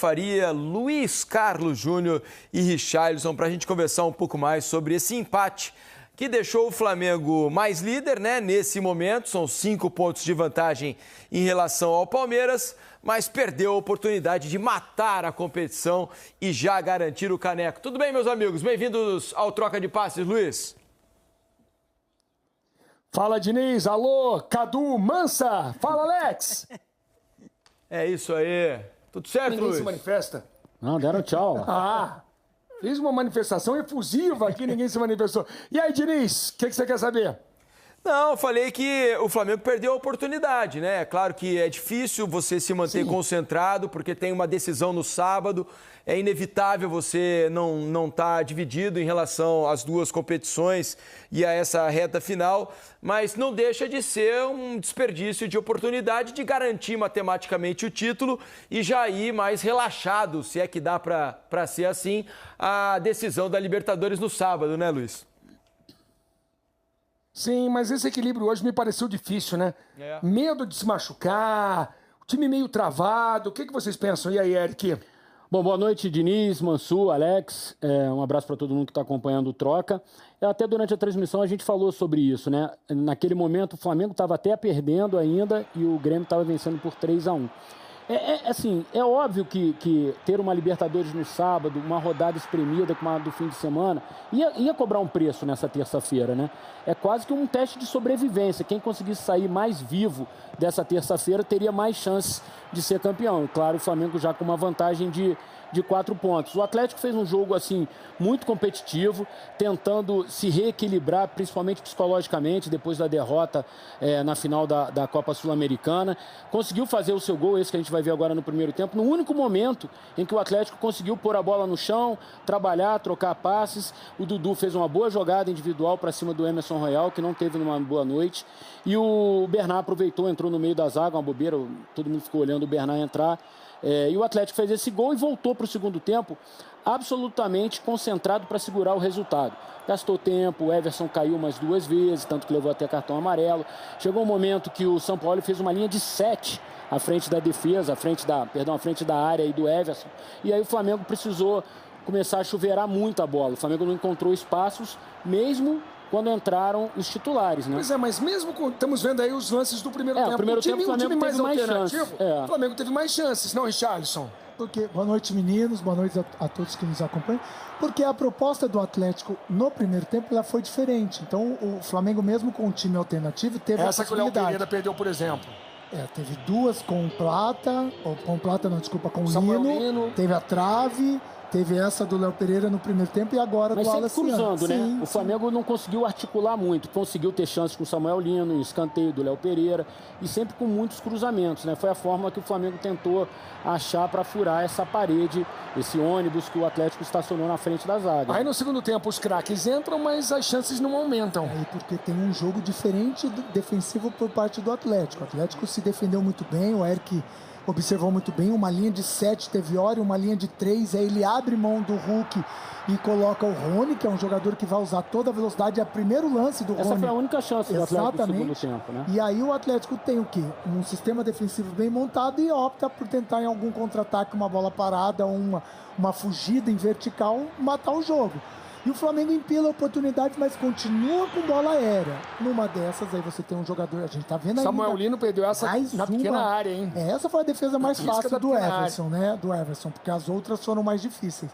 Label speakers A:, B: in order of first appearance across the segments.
A: Faria, Luiz Carlos Júnior e Richarlison para a gente conversar um pouco mais sobre esse empate que deixou o Flamengo mais líder, né? Nesse momento, são 5 pontos de vantagem em relação ao Palmeiras, mas perdeu a oportunidade de matar a competição e já garantir o caneco. Tudo bem, meus amigos? Bem-vindos ao Troca de Passes, Luiz.
B: Fala, Diniz. Alô, Cadu, Mansa. Fala, Alex.
A: É isso aí. Tudo certo,
B: Ninguém
A: Luiz?
B: se manifesta.
C: Não, deram tchau.
B: Fiz uma manifestação efusiva aqui, ninguém se manifestou. E aí, Diniz, o que você quer saber?
A: Não, eu falei que o Flamengo perdeu a oportunidade, né? É claro que é difícil você se manter concentrado, porque tem uma decisão no sábado. É inevitável você não estar dividido em relação às duas competições e a essa reta final, mas não deixa de ser um desperdício de oportunidade de garantir matematicamente o título e já ir mais relaxado, se é que dá para ser assim, a decisão da Libertadores no sábado, né, Luiz?
B: Sim, mas esse equilíbrio hoje me pareceu difícil, né? Medo de se machucar, o time meio travado. O que vocês pensam? E aí, Eric?
C: Bom, boa noite, Diniz, Mansu, Alex. Um abraço para todo mundo que está acompanhando o Troca. Até durante a transmissão a gente falou sobre isso, né? Naquele momento o Flamengo estava até perdendo ainda e o Grêmio estava vencendo por 3-1. Assim, é óbvio que ter uma Libertadores no sábado, uma rodada espremida como a do fim de semana, ia cobrar um preço nessa terça-feira, né? É quase que um teste de sobrevivência. Quem conseguisse sair mais vivo dessa terça-feira teria mais chances de ser campeão. E, claro, o Flamengo já com uma vantagem de 4 pontos. O Atlético fez um jogo assim muito competitivo, tentando se reequilibrar, principalmente psicologicamente, depois da derrota na final da Copa Sul-Americana. Conseguiu fazer o seu gol, esse que a gente vai ver agora no primeiro tempo, no único momento em que o Atlético conseguiu pôr a bola no chão, trabalhar, trocar passes. O Dudu fez uma boa jogada individual para cima do Emerson Royal, que não teve numa boa noite. E o Bernat aproveitou, entrou no meio da zaga, uma bobeira, todo mundo ficou olhando o Bernat entrar. E o Atlético fez esse gol e voltou para o segundo tempo absolutamente concentrado para segurar o resultado. Gastou tempo, o Everson caiu umas 2 vezes, tanto que levou até cartão amarelo. Chegou um momento que o São Paulo fez uma linha de 7 à frente da defesa, à frente da área e do Everson. E aí o Flamengo precisou começar a chuveirar muito a bola. O Flamengo não encontrou espaços, mesmo quando entraram os titulares, né?
B: Pois é, mas mesmo estamos vendo aí os lances do primeiro tempo.
C: O primeiro tempo o Flamengo teve mais chances.
B: O Flamengo teve mais chances, não, Richarlison?
D: Boa noite, meninos, boa noite a todos que nos acompanham. Porque a proposta do Atlético no primeiro tempo ela foi diferente. Então o Flamengo, mesmo com um time alternativo, teve
B: essa
D: a possibilidade.
B: Que o Léo Pereira perdeu, por exemplo.
D: Teve 2 com com Lino. Teve a trave. Teve essa do Léo Pereira no primeiro tempo e agora
C: mas
D: do Wallace.
C: Cruzando, né? O Flamengo não conseguiu articular muito. Conseguiu ter chances com o Samuel Lino, em escanteio do Léo Pereira e sempre com muitos cruzamentos, né? Foi a forma que o Flamengo tentou achar para furar essa parede, esse ônibus que o Atlético estacionou na frente da zaga.
B: Aí no segundo tempo os craques entram, mas as chances não aumentam.
D: Porque tem um jogo diferente defensivo por parte do Atlético. O Atlético se defendeu muito bem, o Eric observou muito bem, uma linha de 7 teve hora, uma linha de 3, aí ele abre mão do Hulk e coloca o Rony, que é um jogador que vai usar toda a velocidade, é o primeiro lance do Rony.
C: Essa foi a única chance do Atlético no segundo tempo, né?
D: E aí o Atlético tem o quê? Um sistema defensivo bem montado e opta por tentar em algum contra-ataque, uma bola parada, uma fugida em vertical, matar o jogo. E o Flamengo empila a oportunidade, mas continua com bola aérea. Numa dessas, aí você tem um jogador, a gente tá vendo aí.
B: Samuel Lino perdeu essa na pequena área, hein?
D: Essa foi a defesa mais fácil do Everson, né? Do Everson, porque as outras foram mais difíceis.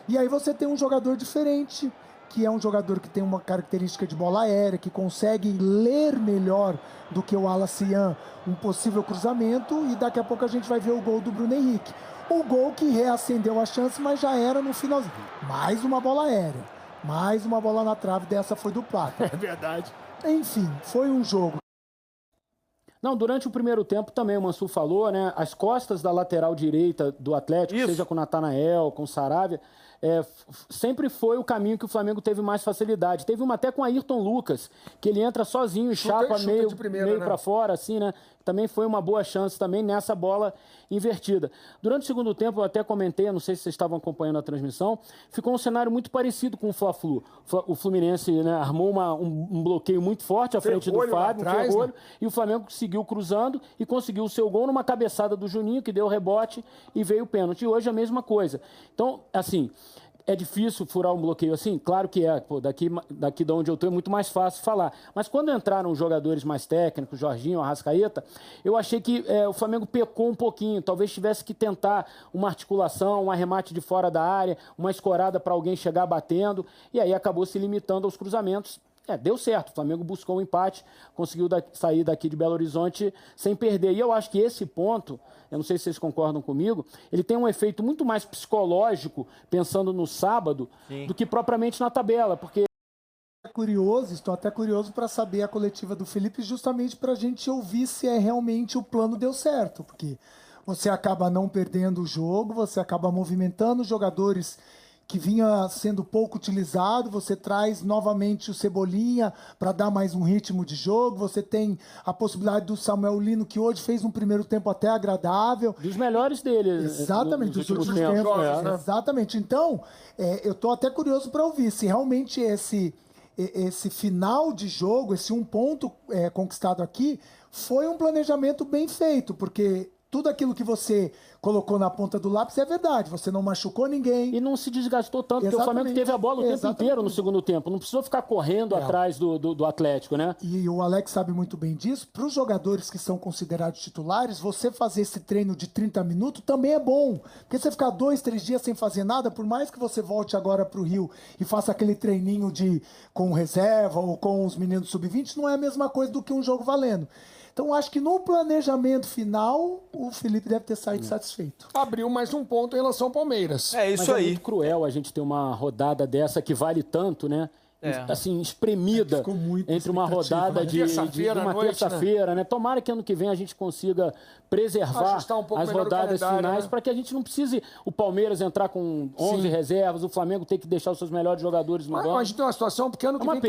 D: E aí você tem um jogador diferente, que é um jogador que tem uma característica de bola aérea, que consegue ler melhor do que o Alacian um possível cruzamento, e daqui a pouco a gente vai ver o gol do Bruno Henrique. O gol que reacendeu a chance, mas já era no finalzinho. Mais uma bola aérea. Mais uma bola na trave, dessa foi do Plata.
B: É verdade.
D: Enfim, foi um jogo.
C: Não, durante o primeiro tempo também o Mansu falou, né? As costas da lateral direita do Atlético, seja com o Natanael, com o Saravia, sempre foi o caminho que o Flamengo teve mais facilidade. Teve uma até com o Ayrton Lucas, que ele entra sozinho e chapa meio
B: né?
C: para fora, assim, né? também foi uma boa chance também nessa bola invertida. Durante o segundo tempo, eu até comentei, não sei se vocês estavam acompanhando a transmissão, ficou um cenário muito parecido com o Fla-Flu. O Fluminense, né, armou um bloqueio muito forte à frente do Fábio, Ferrolho, e o Flamengo seguiu cruzando e conseguiu o seu gol numa cabeçada do Juninho, que deu rebote e veio o pênalti. E hoje a mesma coisa. Então, assim, é difícil furar um bloqueio assim? Claro que é. Pô, daqui de onde eu estou é muito mais fácil falar. Mas quando entraram jogadores mais técnicos, Jorginho, Arrascaeta, eu achei que o Flamengo pecou um pouquinho. Talvez tivesse que tentar uma articulação, um arremate de fora da área, uma escorada para alguém chegar batendo. E aí acabou se limitando aos cruzamentos. Deu certo. O Flamengo buscou um empate, conseguiu sair daqui de Belo Horizonte sem perder. E eu acho que esse ponto, eu não sei se vocês concordam comigo, ele tem um efeito muito mais psicológico, pensando no sábado, do que propriamente na tabela, porque...
D: Estou até curioso para saber a coletiva do Felipe, justamente para a gente ouvir se realmente o plano deu certo, porque você acaba não perdendo o jogo, você acaba movimentando os jogadores que vinha sendo pouco utilizado, você traz novamente o Cebolinha para dar mais um ritmo de jogo, você tem a possibilidade do Samuel Lino, que hoje fez um primeiro tempo até agradável.
C: Dos melhores dele.
D: Exatamente, dos últimos tempos. Né? Exatamente. Então, eu estou até curioso para ouvir se realmente esse final de jogo, esse ponto conquistado aqui, foi um planejamento bem feito, porque tudo aquilo que você colocou na ponta do lápis é verdade. Você não machucou ninguém.
C: E não se desgastou tanto, porque o Flamengo teve a bola o tempo inteiro no segundo tempo. Não precisou ficar correndo atrás do Atlético, né?
D: E o Alex sabe muito bem disso. Para os jogadores que são considerados titulares, você fazer esse treino de 30 minutos também é bom. Porque você ficar 2, 3 dias sem fazer nada, por mais que você volte agora para o Rio e faça aquele treininho com reserva ou com os meninos sub-20, não é a mesma coisa do que um jogo valendo. Então, acho que no planejamento final, o Felipe deve ter saído satisfeito.
B: Abriu mais um ponto em relação ao Palmeiras.
A: É isso
C: Mas
A: aí.
C: É muito cruel a gente ter uma rodada dessa que vale tanto, né? Assim, espremida entre uma rodada de uma terça-feira, né? Tomara que ano que vem a gente consiga preservar as rodadas finais, para que a gente não precise o Palmeiras entrar com 11 reservas, o Flamengo ter que deixar os seus melhores jogadores no banco.
B: A gente tem uma situação, porque ano que vem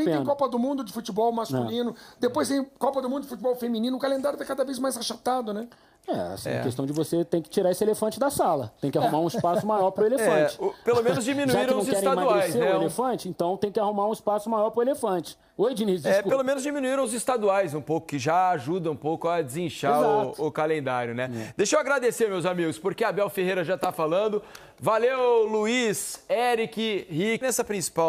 B: tem Copa do Mundo de futebol masculino, depois tem Copa do Mundo de futebol feminino, o calendário está cada vez mais achatado, né?
C: A questão de você tem que tirar esse elefante da sala. Tem que arrumar um espaço maior para o elefante.
A: Pelo menos diminuíram os estaduais, né?
C: O elefante, então tem que arrumar um espaço maior para o elefante. Oi, Diniz, desculpa.
A: Pelo menos diminuíram os estaduais um pouco, que já ajuda um pouco a desinchar o calendário, né? Deixa eu agradecer, meus amigos, porque a Abel Ferreira já está falando. Valeu, Luiz, Eric, Rick.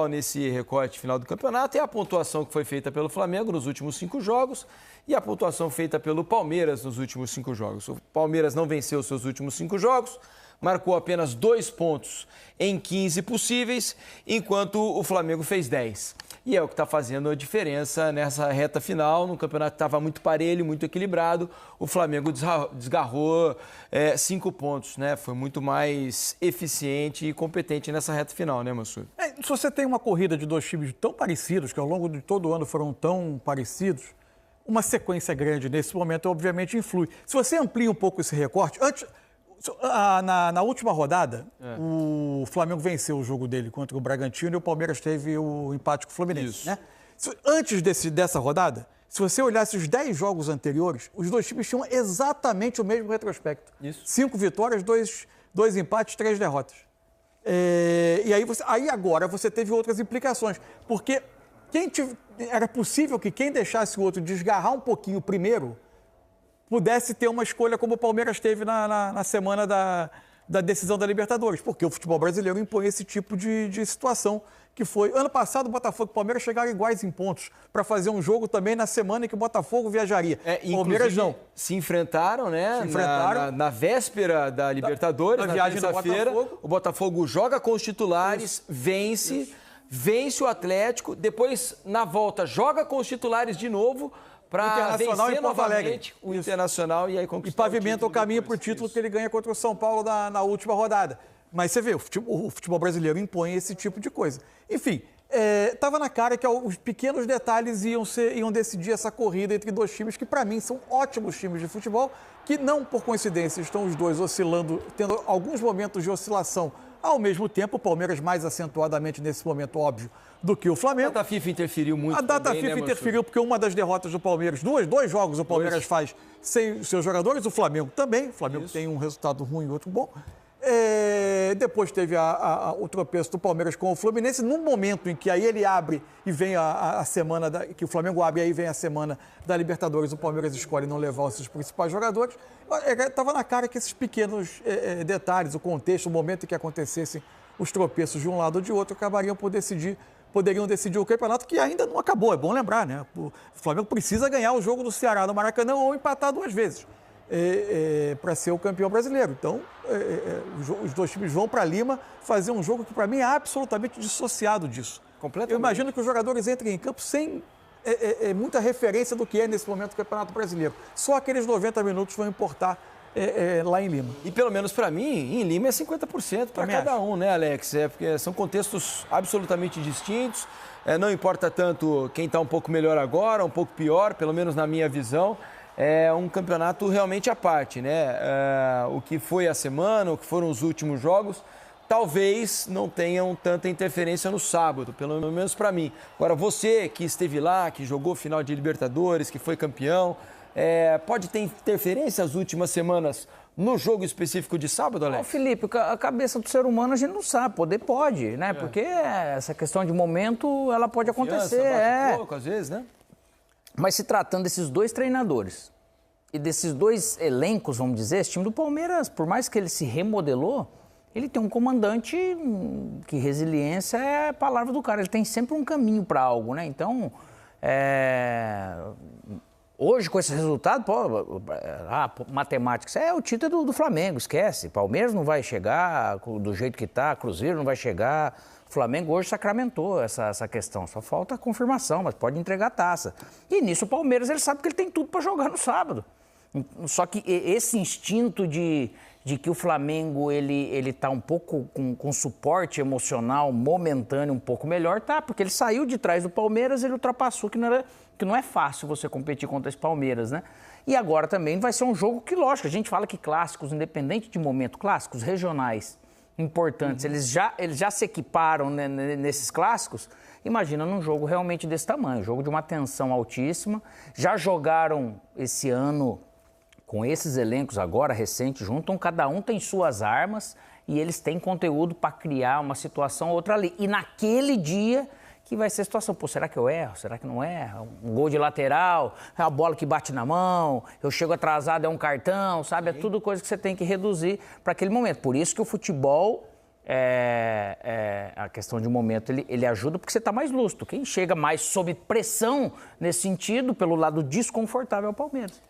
A: Nesse recorte final do campeonato, é a pontuação que foi feita pelo Flamengo nos últimos 5 jogos e a pontuação feita pelo Palmeiras nos últimos 5 jogos. O Palmeiras não venceu os seus últimos 5 jogos, marcou apenas 2 pontos em 15 possíveis, enquanto o Flamengo fez 10. E é o que está fazendo a diferença nessa reta final, num campeonato que estava muito parelho, muito equilibrado. O Flamengo desgarrou 5 pontos, né? Foi muito mais eficiente e competente nessa reta final, né, Mansur?
E: Se você tem uma corrida de 2 times tão parecidos, que ao longo de todo o ano foram tão parecidos, uma sequência grande nesse momento obviamente influi. Se você amplia um pouco esse recorte, na última rodada, o Flamengo venceu o jogo dele contra o Bragantino e o Palmeiras teve o empate com o Fluminense. Né? Antes dessa rodada, se você olhasse os 10 jogos anteriores, os 2 times tinham exatamente o mesmo retrospecto. 5 vitórias, 2 empates, 3 derrotas. E aí agora você teve outras implicações, porque era possível que quem deixasse o outro desgarrar um pouquinho primeiro pudesse ter uma escolha como o Palmeiras teve na semana da decisão da Libertadores, porque o futebol brasileiro impõe esse tipo de situação, que foi... Ano passado, o Botafogo e o Palmeiras chegaram iguais em pontos para fazer um jogo também na semana em que o Botafogo viajaria. O Palmeiras não.
A: Se enfrentaram, né? Na véspera da Libertadores, na terça-feira. O Botafogo joga com os titulares, vence o Atlético, depois, na volta, joga com os titulares de novo, para vencer novamente o Internacional e aí conquistar.
E: E pavimenta o caminho para o título que ele ganha contra o São Paulo na última rodada. Mas você vê, o futebol brasileiro impõe esse tipo de coisa. Enfim, Estava na cara que os pequenos detalhes iam decidir essa corrida entre dois times que, para mim, são ótimos times de futebol, que não, por coincidência, estão os dois oscilando, tendo alguns momentos de oscilação ao mesmo tempo. O Palmeiras mais acentuadamente nesse momento, óbvio, do que o Flamengo.
A: A data FIFA interferiu muito.
E: A data
A: também,
E: FIFA
A: né,
E: interferiu porque uma das derrotas do Palmeiras, dois jogos o Palmeiras faz sem seus jogadores, o Flamengo também. O Flamengo tem um resultado ruim e outro bom. Depois teve o tropeço do Palmeiras com o Fluminense, num momento em que aí ele abre e vem a semana, que o Flamengo abre e aí vem a semana da Libertadores, o Palmeiras escolhe não levar os seus principais jogadores. Estava na cara que esses pequenos detalhes, o contexto, o momento em que acontecessem os tropeços de um lado ou de outro, poderiam decidir o campeonato, que ainda não acabou, é bom lembrar, né? O Flamengo precisa ganhar o jogo do Ceará no Maracanã ou empatar 2 vezes. Para ser o campeão brasileiro. Então, os dois times vão para Lima fazer um jogo que, para mim, é absolutamente dissociado disso.
A: Completamente.
E: Eu imagino que os jogadores entrem em campo sem muita referência do que é, nesse momento, o Campeonato Brasileiro. Só aqueles 90 minutos vão importar lá em Lima.
A: E, pelo menos para mim, em Lima é 50% para cada um, né, Alex? Porque são contextos absolutamente distintos. Não importa tanto quem está um pouco melhor agora, um pouco pior, pelo menos na minha visão. É um campeonato realmente à parte, né? O que foi a semana, o que foram os últimos jogos, talvez não tenham tanta interferência no sábado, pelo menos para mim. Agora, você que esteve lá, que jogou final de Libertadores, que foi campeão, pode ter interferência as últimas semanas no jogo específico de sábado, Alex?
F: Felipe, a cabeça do ser humano a gente não sabe, poder pode, né? Porque essa questão de momento, ela pode acontecer.
A: Bate um pouco, às vezes, né?
F: Mas se tratando desses dois treinadores e desses dois elencos, vamos dizer, esse time do Palmeiras, por mais que ele se remodelou, ele tem um comandante que resiliência é a palavra do cara. Ele tem sempre um caminho para algo, né? Então, hoje com esse resultado, matemática, isso é o título do Flamengo, esquece. Palmeiras não vai chegar do jeito que está, Cruzeiro não vai chegar. O Flamengo hoje sacramentou essa questão, só falta a confirmação, mas pode entregar a taça. E nisso o Palmeiras, ele sabe que ele tem tudo para jogar no sábado. Só que esse instinto de que o Flamengo ele tá um pouco com suporte emocional momentâneo um pouco melhor, tá? Porque ele saiu de trás do Palmeiras, ele ultrapassou, que não é fácil você competir contra esse Palmeiras, né? E agora também vai ser um jogo que, lógico, a gente fala que clássicos, independente de momento, clássicos regionais importantes, eles já se equiparam, né, nesses clássicos. Imagina num jogo realmente desse tamanho, jogo de uma tensão altíssima. Já jogaram esse ano com esses elencos agora, recentes, juntam, cada um tem suas armas e eles têm conteúdo para criar uma situação ou outra ali. E naquele dia que vai ser a situação, pô, será que eu erro? Será que não erro? Um gol de lateral, é a bola que bate na mão, eu chego atrasado, é um cartão, sabe? É tudo coisa que você tem que reduzir para aquele momento. Por isso que o futebol, a questão de momento, ele ajuda porque você está mais lúcido. Quem chega mais sob pressão nesse sentido, pelo lado desconfortável, é o Palmeiras.